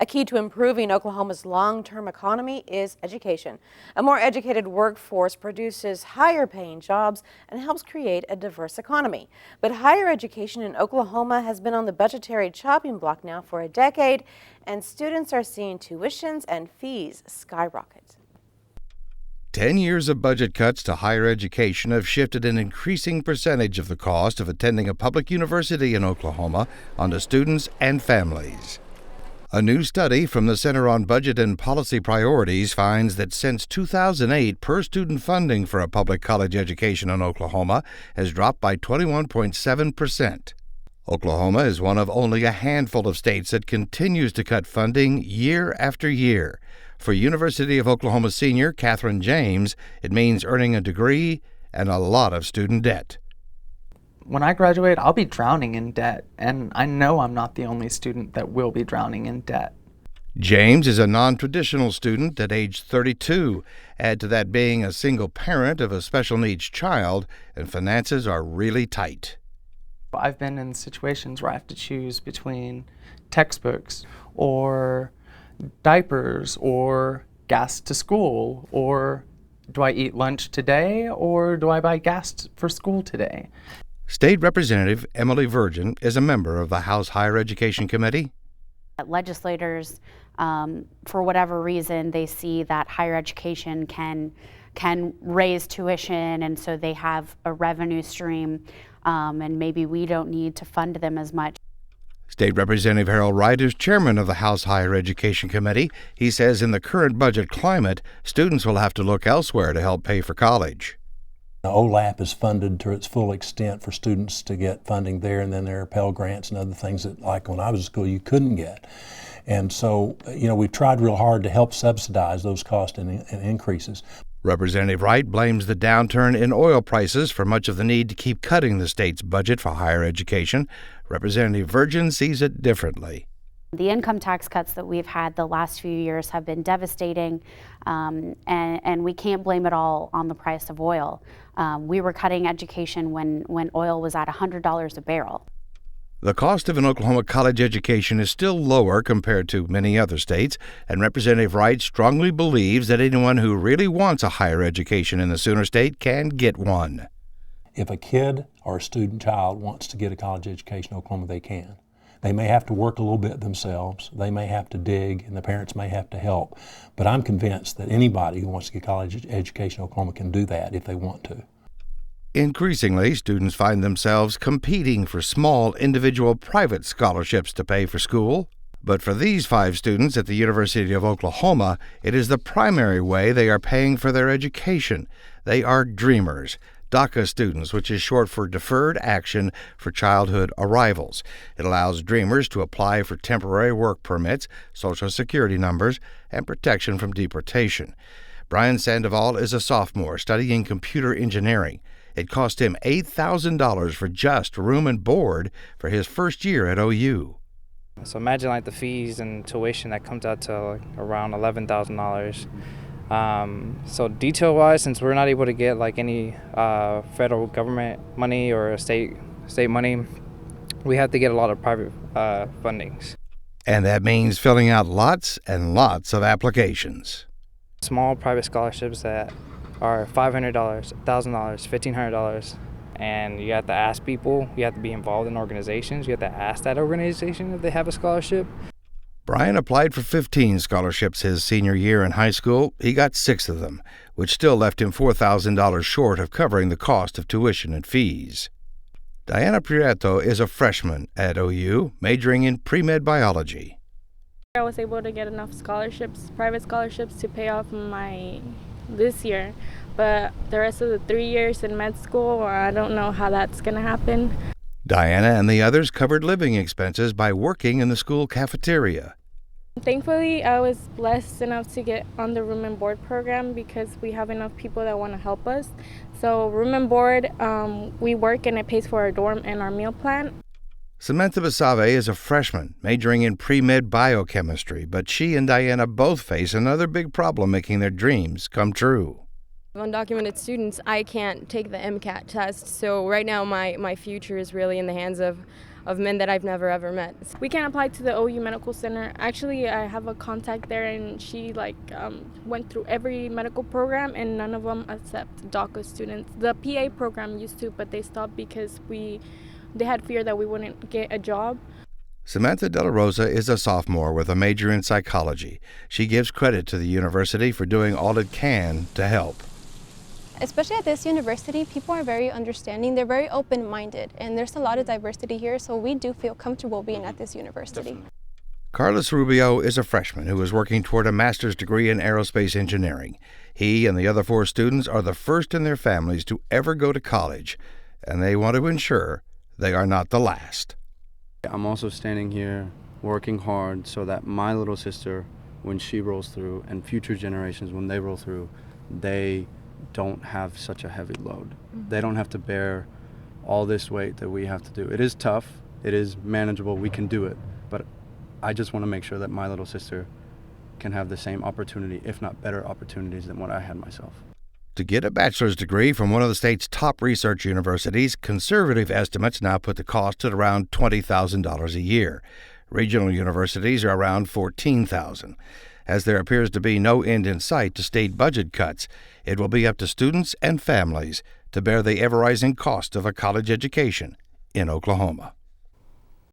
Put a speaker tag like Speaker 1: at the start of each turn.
Speaker 1: A key to improving Oklahoma's long-term economy is education. A more educated workforce produces higher-paying jobs and helps create a diverse economy. But higher education in Oklahoma has been on the budgetary chopping block now for a decade, and students are seeing tuitions and fees skyrocket.
Speaker 2: 10 years of budget cuts to higher education have shifted an increasing percentage of the cost of attending a public university in Oklahoma onto students and families. A new study from the Center on Budget and Policy Priorities finds that since 2008, per-student funding for a public college education in Oklahoma has dropped by 21.7%. Oklahoma is one of only a handful of states that continues to cut funding year after year. For University of Oklahoma senior Catherine James, it means earning a degree and a lot of student debt.
Speaker 3: When I graduate, I'll be drowning in debt, and I know I'm not the only student that will be drowning in debt.
Speaker 2: James is a non-traditional student at age 32. Add to that being a single parent of a special needs child, and finances are really tight.
Speaker 3: I've been in situations where I have to choose between textbooks or diapers or gas to school, or do I eat lunch today or do I buy gas for school today?
Speaker 2: State Representative Emily Virgin is a member of the House Higher Education Committee.
Speaker 4: Legislators, for whatever reason, they see that higher education can raise tuition, and so they have a revenue stream, and maybe we don't need to fund them as much.
Speaker 2: State Representative Harold Wright is chairman of the House Higher Education Committee. He says in the current budget climate, students will have to look elsewhere to help pay for college.
Speaker 5: OLAP is funded to its full extent for students to get funding there, and then there are Pell Grants and other things that, like when I was in school, you couldn't get. And so, we've tried real hard to help subsidize those cost and increases.
Speaker 2: Representative Wright blames the downturn in oil prices for much of the need to keep cutting the state's budget for higher education. Representative Virgin sees it differently.
Speaker 4: The income tax cuts that we've had the last few years have been devastating, and we can't blame it all on the price of oil. We were cutting education when oil was at $100 a barrel.
Speaker 2: The cost of an Oklahoma college education is still lower compared to many other states, and Representative Wright strongly believes that anyone who really wants a higher education in the Sooner State can get one.
Speaker 5: If a kid or a student child wants to get a college education in Oklahoma, they can. They may have to work a little bit themselves, they may have to dig, and the parents may have to help. But I'm convinced that anybody who wants to get a college education in Oklahoma can do that if they want to.
Speaker 2: Increasingly, students find themselves competing for small individual private scholarships to pay for school. But for these 5 students at the University of Oklahoma, it is the primary way they are paying for their education. They are Dreamers, DACA students, which is short for Deferred Action for Childhood Arrivals. It allows Dreamers to apply for temporary work permits, Social Security numbers, and protection from deportation. Brian Sandoval is a sophomore studying computer engineering. It cost him $8,000 for just room and board for his first year at OU.
Speaker 6: So imagine the fees and tuition that comes out to around $11,000. So detail-wise, since we're not able to get any federal government money or state money, we have to get a lot of private fundings.
Speaker 2: And that means filling out lots and lots of applications.
Speaker 6: Small private scholarships that are $500, $1,000, $1,500, and you have to ask people, you have to be involved in organizations, you have to ask that organization if they have a scholarship.
Speaker 2: Brian applied for 15 scholarships his senior year in high school. He got 6 of them, which still left him $4,000 short of covering the cost of tuition and fees. Diana Prieto is a freshman at OU, majoring in pre-med biology.
Speaker 7: I was able to get enough scholarships, private scholarships, to pay off this year, but the rest of the 3 years in med school, I don't know how that's going to happen.
Speaker 2: Diana and the others covered living expenses by working in the school cafeteria.
Speaker 7: Thankfully, I was blessed enough to get on the room and board program because we have enough people that want to help us. So room and board, we work and it pays for our dorm and our meal plan.
Speaker 2: Samantha Basave is a freshman majoring in pre-med biochemistry, but she and Diana both face another big problem making their dreams come true.
Speaker 8: Undocumented students, I can't take the MCAT test, so right now my future is really in the hands of of men that I've never ever met.
Speaker 7: We can apply to the OU Medical Center. Actually, I have a contact there, and she went through every medical program, and none of them accept DACA students. The PA program used to, but they stopped because they had fear that we wouldn't get a job.
Speaker 2: Samantha De La Rosa is a sophomore with a major in psychology. She gives credit to the university for doing all it can to help.
Speaker 9: Especially at this university, people are very understanding. They're very open-minded, and there's a lot of diversity here, so we do feel comfortable being at this university.
Speaker 2: Carlos Rubio is a freshman who is working toward a master's degree in aerospace engineering. He and the other 4 students are the first in their families to ever go to college, and they want to ensure they are not the last.
Speaker 10: I'm also standing here working hard so that my little sister, when she rolls through, and future generations when they roll through, they don't have such a heavy load. They don't have to bear all this weight that we have to do. It is tough, it is manageable, we can do it, but I just want to make sure that my little sister can have the same opportunity, if not better opportunities than what I had myself.
Speaker 2: To get a bachelor's degree from one of the state's top research universities, conservative estimates now put the cost at around $20,000 a year. Regional universities are around $14,000. As there appears to be no end in sight to state budget cuts, it will be up to students and families to bear the ever-rising cost of a college education in Oklahoma.